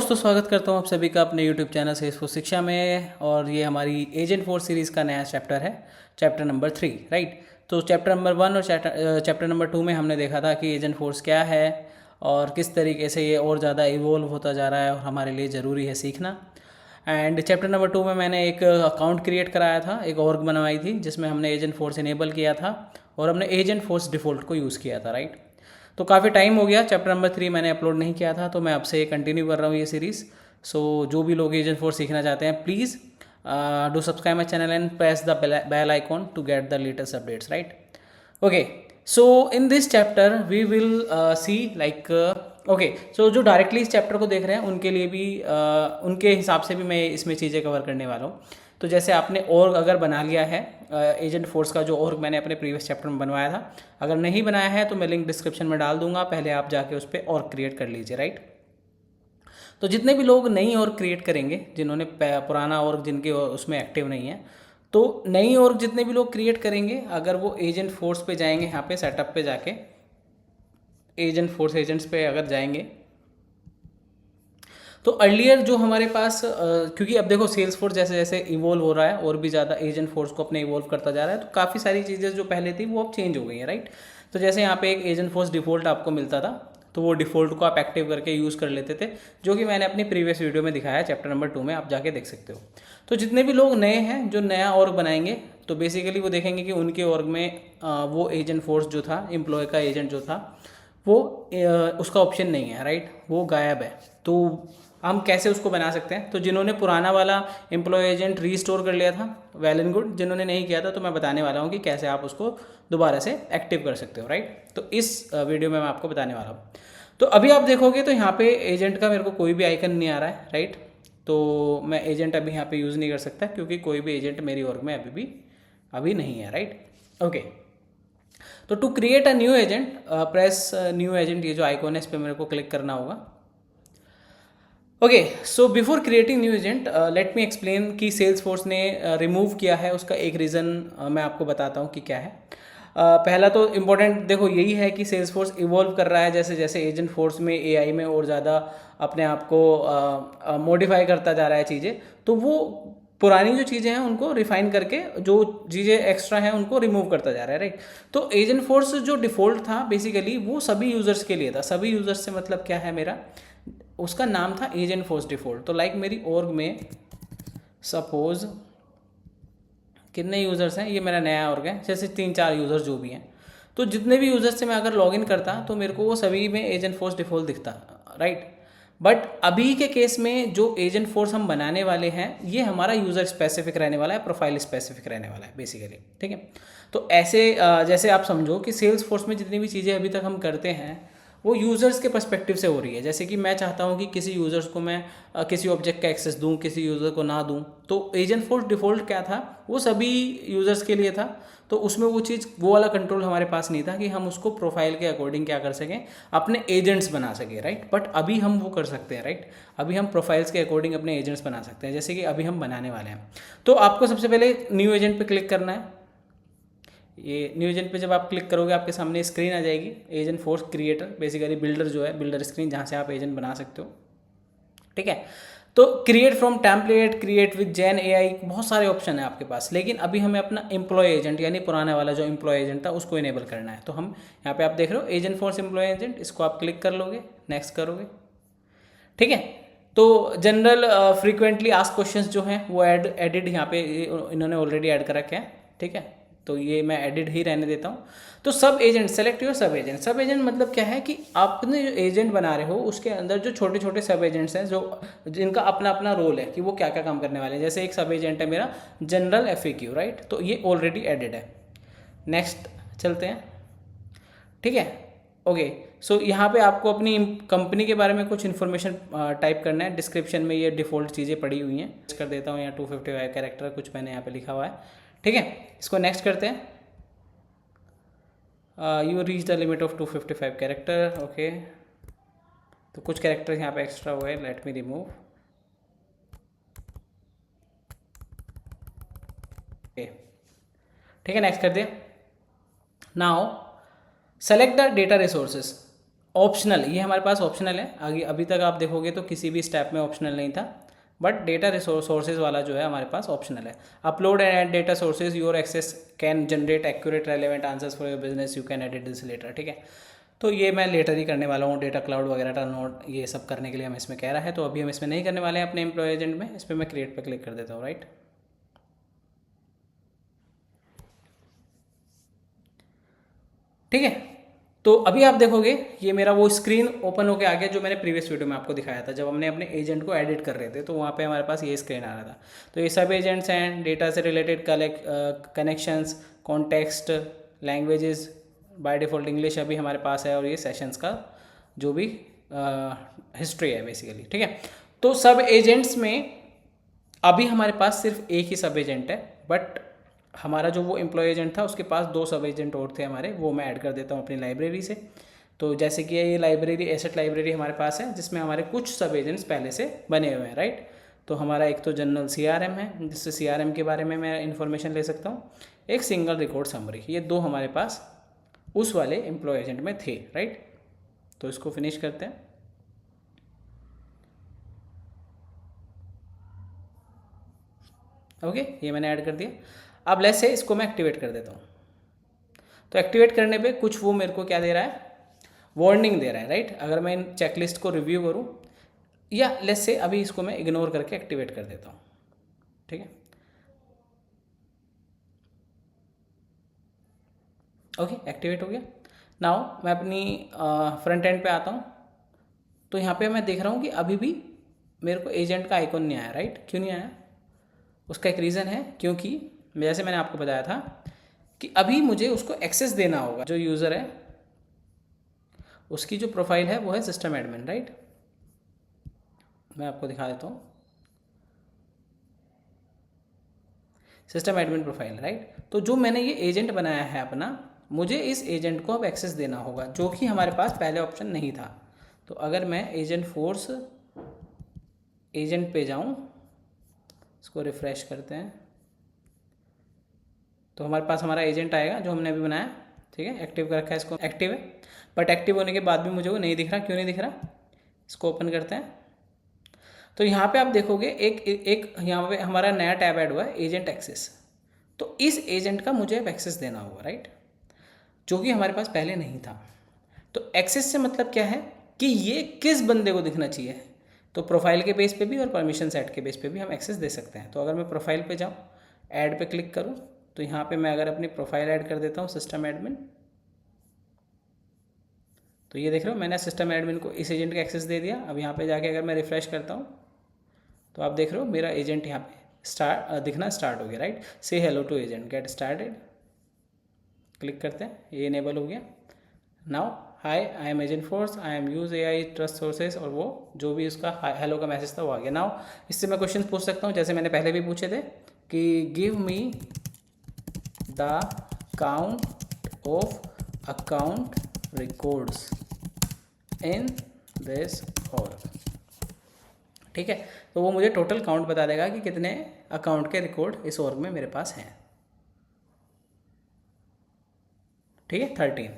दोस्तों, स्वागत करता हूँ आप सभी का अपने YouTube चैनल सेल्सफोर्स शिक्षा में। और ये हमारी एजेंट फोर्स सीरीज़ का नया चैप्टर है, चैप्टर नंबर 3, राइट। तो चैप्टर नंबर 1 और चैप्टर नंबर 2 में हमने देखा था कि एजेंट फोर्स क्या है और किस तरीके से ये और ज़्यादा इवोल्व होता जा रहा है और हमारे लिए ज़रूरी है सीखना। एंड चैप्टर नंबर 2 में मैंने एक अकाउंट क्रिएट कराया था, एक ऑर्ग बनवाई थी जिसमें हमने एजेंट फोर्स इनेबल किया था और हमने एजेंट फोर्स डिफ़ॉल्ट को यूज़ किया था, राइट। तो काफ़ी टाइम हो गया, चैप्टर नंबर 3 मैंने अपलोड नहीं किया था, तो मैं अब से कंटिन्यू कर रहा हूँ ये सीरीज़। सो जो भी लोग एजेंट फोर्स सीखना चाहते हैं, please do subscribe my channel and press the bell icon to get the latest updates, right. Okay, so in this chapter we will see like okay, so जो डायरेक्टली इस chapter को देख रहे हैं उनके लिए भी उनके हिसाब से भी मैं इसमें चीज़ें कवर करने वाला हूँ। तो जैसे आपने ऑर्ग अगर बना लिया है, एजेंट फोर्स का जो ऑर्ग मैंने अपने प्रीवियस चैप्टर में बनवाया था, अगर नहीं बनाया है तो मैं लिंक डिस्क्रिप्शन में डाल दूंगा, पहले आप जाके उस पर ऑर्ग क्रिएट कर लीजिए, राइट। तो जितने भी लोग नई ऑर्ग क्रिएट करेंगे, जिन्होंने पुराना ऑर्ग जिनके उसमें एक्टिव नहीं है, तो नई ऑर्ग जितने भी लोग क्रिएट करेंगे, अगर वो एजेंट फोर्स पे जाएंगे, यहाँ पे सेटअप पे जाके एजेंट फोर्स एजेंट्स पे अगर जाएंगे, तो अर्लियर जो हमारे पास क्योंकि अब देखो सेल्स फोर्स जैसे जैसे इवोल्व हो रहा है और भी ज़्यादा एजेंट फोर्स को अपने इवोल्व करता जा रहा है, तो काफ़ी सारी चीज़ें जो पहले थी वो अब चेंज हो गई हैं, राइट। तो जैसे यहाँ पे एक एजेंट फोर्स डिफ़ॉल्ट आपको मिलता था, तो वो डिफ़ॉल्ट को आप एक्टिव करके यूज़ कर लेते थे, जो कि मैंने अपनी प्रीवियस वीडियो में दिखाया है, चैप्टर नंबर 2 में आप जाके देख सकते हो। तो जितने भी लोग नए हैं जो नया ऑर्ग बनाएंगे, तो बेसिकली वो देखेंगे कि उनके ऑर्ग में वो एजेंट फोर्स जो था, एम्प्लॉय का एजेंट जो था, वो उसका ऑप्शन नहीं है, राइट, वो गायब है। तो हम कैसे उसको बना सकते हैं? तो जिन्होंने पुराना वाला एम्प्लॉय एजेंट रीस्टोर कर लिया था, वेल एंड गुड। जिन्होंने नहीं किया था, तो मैं बताने वाला हूँ कि कैसे आप उसको दोबारा से एक्टिव कर सकते हो, राइट। तो इस वीडियो में मैं आपको बताने वाला हूँ। तो अभी आप देखोगे तो यहाँ पे एजेंट का मेरे को कोई भी आइकन नहीं आ रहा है, राइट। तो मैं एजेंट अभी यहाँ पे यूज़ नहीं कर सकता क्योंकि कोई भी एजेंट मेरी ऑर्ग में अभी नहीं है, राइट। ओके, तो to create a new agent, press new agent, ये जो आइकॉन है इस पर मेरे को क्लिक करना होगा। Okay, so before creating new agent let me explain कि सेल्स फोर्स ने रिमूव किया है, उसका एक रीज़न मैं आपको बताता हूँ कि क्या है। पहला तो इम्पोर्टेंट देखो यही है कि सेल्स फोर्स इवॉल्व कर रहा है, जैसे जैसे एजेंट फोर्स में एआई में और ज़्यादा अपने आप को मॉडिफाई करता जा रहा है चीज़ें, तो वो पुरानी जो चीज़ें हैं उनको रिफाइन करके जो चीज़ें एक्स्ट्रा हैं उनको रिमूव करता जा रहा है, राइट। तो एजेंट फोर्स जो डिफ़ॉल्ट था बेसिकली वो सभी यूज़र्स के लिए था। सभी यूज़र्स से मतलब क्या है, मेरा उसका नाम था एजेंट फोर्स डिफ़ॉल्ट। तो लाइक मेरी ऑर्ग में सपोज कितने यूज़र्स हैं, ये मेरा नया ऑर्ग है, जैसे 3-4 यूज़र्स जो भी हैं, तो जितने भी यूज़र्स से मैं अगर लॉगिन करता तो मेरे को वो सभी में एजेंट फोर्स डिफ़ॉल्ट दिखता, राइट। बट अभी के केस में जो एजेंट फोर्स हम बनाने वाले हैं ये हमारा यूज़र स्पेसिफिक रहने वाला है, प्रोफाइल स्पेसिफिक रहने वाला है बेसिकली, ठीक है। तो ऐसे जैसे आप समझो कि सेल्स फोर्स में जितनी भी चीज़ें अभी तक हम करते हैं वो यूज़र्स के पर्सपेक्टिव से हो रही है। जैसे कि मैं चाहता हूँ कि किसी यूज़र्स को मैं किसी ऑब्जेक्ट का एक्सेस दूँ, किसी यूज़र को ना दूँ, तो एजेंट फोर्स डिफ़ॉल्ट क्या था, वो सभी यूज़र्स के लिए था। तो उसमें वो चीज़, वो वाला कंट्रोल हमारे पास नहीं था कि हम उसको प्रोफाइल के अकॉर्डिंग क्या कर सकें, अपने एजेंट्स बना सकें, राइट। बट अभी हम वो कर सकते हैं, राइट। अभी हम प्रोफाइल्स के अकॉर्डिंग अपने एजेंट्स बना सकते हैं, जैसे कि अभी हम बनाने वाले हैं। तो आपको सबसे पहले न्यू एजेंट पे क्लिक करना है। ये न्यू एजेंट पे जब आप क्लिक करोगे आपके सामने स्क्रीन आ जाएगी, agent force creator, basically builder जो है, बिल्डर स्क्रीन जहाँ से आप एजेंट बना सकते हो, ठीक है। तो create from template, create with gen AI, बहुत सारे ऑप्शन है आपके पास, लेकिन अभी हमें अपना एम्प्लॉय एजेंट यानी पुराना वाला जो एम्प्लॉय एजेंट था उसको इनेबल करना है। तो हम यहाँ पे आप देख रहे हो एजेंट फोर्स एम्प्लॉय एजेंट, इसको आप क्लिक कर लोगे, नेक्स्ट करोगे, ठीक है। तो जनरल फ्रीक्वेंटली आस्क क्वेश्चंस जो हैं वो एडिड यहाँ पे इन्होंने ऑलरेडी ऐड कर रखे हैं, ठीक है। तो ये मैं एडिड ही रहने देता हूँ। तो सब एजेंट सेलेक्ट योर सब एजेंट। सब एजेंट मतलब क्या है कि आपने जो एजेंट बना रहे हो उसके अंदर जो छोटे छोटे सब एजेंट्स हैं, जो जिनका अपना अपना रोल है कि वो क्या क्या काम करने वाले हैं। जैसे एक सब एजेंट है मेरा जनरल FAQ, राइट, तो ये ऑलरेडी एडिड है। नेक्स्ट चलते हैं, ठीक है। ओके, सो यहाँ पे आपको अपनी कंपनी के बारे में कुछ इन्फॉर्मेशन टाइप करना है। डिस्क्रिप्शन में ये डिफ़ॉल्ट चीज़ें पड़ी हुई हैं, कर देता हूँ यहाँ 255 कैरेक्टर कुछ मैंने यहाँ पे लिखा हुआ है, ठीक है। इसको नेक्स्ट करते हैं। You reach the limit of 255 character, okay. तो कुछ कैरेक्टर यहाँ पे एक्स्ट्रा हुए, लेट मी रिमूव, ठीक है। नेक्स्ट कर दिया। Now select the data resources, optional, ये हमारे पास ऑप्शनल है। आगे अभी तक आप देखोगे तो किसी भी स्टेप में ऑप्शनल नहीं था, बट डेटा रिसोर्सेज वाला जो है हमारे पास ऑप्शनल है। Upload and add data sources, your access can generate accurate relevant answers for your business, you can edit this later. ठीक है, तो ये मैं लेटर ही करने वाला हूँ, डेटा क्लाउड वगैरह टर्नआउट ये सब करने के लिए हम इसमें कह रहा है। तो अभी हम इसमें नहीं करने वाले हैं अपने एम्प्लॉय एजेंट में। इस पर मैं क्रिएट पर क्लिक कर देता हूँ, राइट। ठीक है, तो अभी आप देखोगे ये मेरा वो स्क्रीन ओपन होके आ गया जो मैंने प्रीवियस वीडियो में आपको दिखाया था, जब हमने अपने एजेंट को एडिट कर रहे थे तो वहाँ पे हमारे पास ये स्क्रीन आ रहा था। तो ये सब एजेंट्स हैं, डेटा से related connections, context, languages, by default English अभी हमारे पास है, और ये सेशंस का जो भी हिस्ट्री है बेसिकली। ठीक है, तो सब एजेंट्स में अभी हमारे पास सिर्फ एक ही सब एजेंट है, बट हमारा जो वो एम्प्लॉय एजेंट था उसके पास 2 सब एजेंट और थे हमारे, वो मैं ऐड कर देता हूँ अपनी लाइब्रेरी से। तो जैसे कि ये लाइब्रेरी, एसेट लाइब्रेरी हमारे पास है, जिसमें हमारे कुछ सब एजेंट्स पहले से बने हुए हैं, राइट। तो हमारा एक तो जनरल CRM है, जिससे CRM के बारे में मैं इन्फॉर्मेशन ले सकता हूँ, एक सिंगल रिकॉर्ड समरी, ये 2 हमारे पास उस वाले एम्प्लॉय एजेंट में थे, राइट। तो इसको फिनिश करते हैं। ओके, ये मैंने ऐड कर दिया। अब लेट्स से इसको मैं एक्टिवेट कर देता हूँ। तो एक्टिवेट करने पे कुछ वो मेरे को क्या दे रहा है, वार्निंग दे रहा है, राइट। अगर मैं इन चेकलिस्ट को रिव्यू करूँ, या लेट्स से अभी इसको मैं इग्नोर करके एक्टिवेट कर देता हूँ। ठीक है, ओके, एक्टिवेट हो गया। नाउ मैं अपनी फ्रंट एंड पे आता हूँ। तो यहाँ पे मैं देख रहा हूँ कि अभी भी मेरे को एजेंट का आइकॉन नहीं आया, राइट। क्यों नहीं आया? उसका एक रीज़न है, क्योंकि जैसे मैंने आपको बताया था कि अभी मुझे उसको एक्सेस देना होगा। जो यूज़र है उसकी जो प्रोफाइल है वो है सिस्टम एडमिन, राइट। मैं आपको दिखा देता हूँ, सिस्टम एडमिन प्रोफाइल, राइट। तो जो मैंने ये एजेंट बनाया है अपना, मुझे इस एजेंट को अब एक्सेस देना होगा, जो कि हमारे पास पहले ऑप्शन नहीं था। तो अगर मैं एजेंट फोर्स एजेंट पे जाऊँ, इसको रिफ़्रेश करते हैं, तो हमारे पास हमारा एजेंट आएगा जो हमने अभी बनाया। ठीक है, एक्टिव कर रखा है, इसको एक्टिव है, बट एक्टिव होने के बाद भी मुझे वो नहीं दिख रहा। क्यों नहीं दिख रहा? इसको ओपन करते हैं। तो यहाँ पे आप देखोगे एक यहाँ पे हमारा नया टैब ऐड हुआ है, एजेंट एक्सेस। तो इस एजेंट का मुझे अब एक्सेस देना होगा, राइट, जो कि हमारे पास पहले नहीं था। तो एक्सेस से मतलब क्या है कि ये किस बंदे को दिखना चाहिए। तो प्रोफाइल के बेस पे भी और परमिशन सेट के बेस पे भी हम एक्सेस दे सकते हैं। तो अगर मैं प्रोफाइल पे जाऊँ, ऐड पे क्लिक करूँ, तो यहाँ पे मैं अगर अपनी प्रोफाइल ऐड कर देता हूँ सिस्टम एडमिन, तो ये देख रहे हो मैंने सिस्टम एडमिन को इस एजेंट का एक्सेस दे दिया। अब यहाँ पे जाके अगर मैं रिफ्रेश करता हूँ तो आप देख रहे हो मेरा एजेंट यहाँ पे दिखना स्टार्ट हो गया, right. Say hello to agent, get started, click करते हैं, ये इनेबल हो गया। Now hi, I am agent force, I am use AI trust sources, और वो जो भी उसका हेलो का मैसेज था वो आ गया। नाउ इससे मैं क्वेश्चन पूछ सकता हूँ, जैसे मैंने पहले भी पूछे थे कि give me the count of account records in this org. ठीक है, तो वो मुझे टोटल काउंट बता देगा कि कितने अकाउंट के रिकॉर्ड इस ऑर्ग में मेरे पास हैं। ठीक है, 13।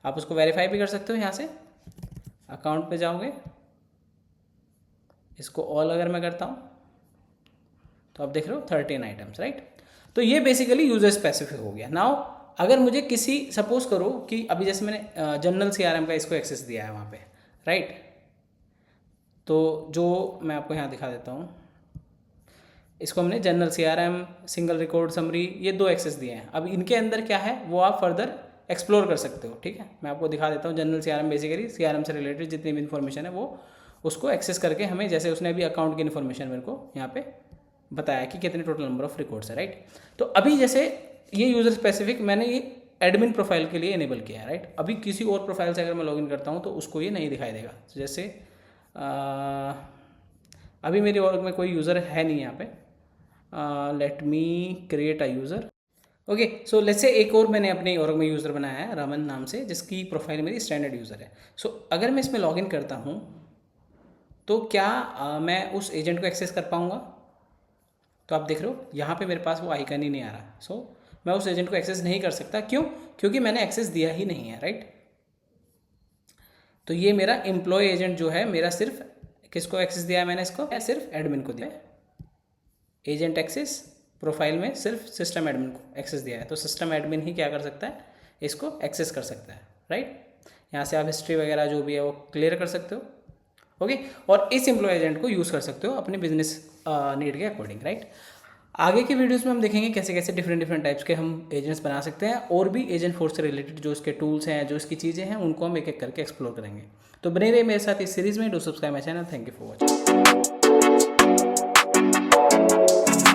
आप उसको वेरीफाई भी कर सकते हो। यहाँ से अकाउंट पे जाओगे, इसको ऑल अगर मैं करता हूँ तो आप देख रहे हो 13 आइटम्स, राइट। तो ये बेसिकली यूजर स्पेसिफिक हो गया। नाउ अगर मुझे किसी, सपोज करो कि अभी जैसे मैंने जनरल CRM का इसको एक्सेस दिया है वहाँ पे, राइट। तो जो मैं आपको यहाँ दिखा देता हूँ, इसको हमने general CRM, single record summary, ये 2 एक्सेस दिए हैं। अब इनके अंदर क्या है वो आप फर्दर एक्सप्लोर कर सकते हो। ठीक है, मैं आपको दिखा देता हूँ। जनरल CRM बेसिकली CRM से रिलेटेड जितनी भी इन्फॉर्मेशन है वो उसको एक्सेस करके हमें, जैसे उसने अभी अकाउंट की इन्फॉर्मेशन मेरे को यहाँ पे बताया कि कितने टोटल नंबर ऑफ रिकॉर्ड्स है, राइट। तो अभी जैसे ये यूज़र स्पेसिफिक मैंने ये एडमिन प्रोफाइल के लिए इनेबल किया है, राइट। अभी किसी और प्रोफाइल से अगर मैं लॉगिन करता हूँ तो उसको ये नहीं दिखाई देगा। तो जैसे अभी मेरे वर्क में कोई यूज़र है नहीं यहाँ पे। Let me create a user. Okay, so let's say एक और मैंने अपने वर्क में यूज़र बनाया है रामन नाम से, जिसकी प्रोफाइल मेरी स्टैंडर्ड यूज़र है। सो अगर मैं इसमें लॉगिन करता हूँ तो क्या मैं उस एजेंट को एक्सेस कर पाऊँगा? तो आप देख रहे हो यहाँ पे मेरे पास वो आइकन ही नहीं आ रहा। सो मैं उस एजेंट को एक्सेस नहीं कर सकता। क्यों? क्योंकि मैंने एक्सेस दिया ही नहीं है, राइट। तो ये मेरा एम्प्लॉय एजेंट जो है मेरा सिर्फ किसको एक्सेस दिया है मैंने, इसको सिर्फ एडमिन को दिया है। एजेंट एक्सेस प्रोफाइल में सिर्फ सिस्टम एडमिन को एक्सेस दिया है, तो सिस्टम एडमिन ही क्या कर सकता है, इसको एक्सेस कर सकता है, राइट। यहाँ से आप हिस्ट्री वगैरह जो भी है वो क्लियर कर सकते हो, ओके। और इस एम्प्लॉय एजेंट को यूज़ कर सकते हो अपने बिजनेस नीड के अकॉर्डिंग, राइट। आगे की वीडियोस में हम देखेंगे कैसे कैसे डिफरेंट टाइप्स के हम एजेंट्स बना सकते हैं, और भी एजेंट फोर्स से रिलेटेड जो इसके टूल्स हैं, जो इसकी चीज़ें हैं, उनको हम एक एक करके एक्सप्लोर करेंगे। तो बने रहिए मेरे साथ इस सीरीज़ में। Do subscribe my channel. Thank you for watching.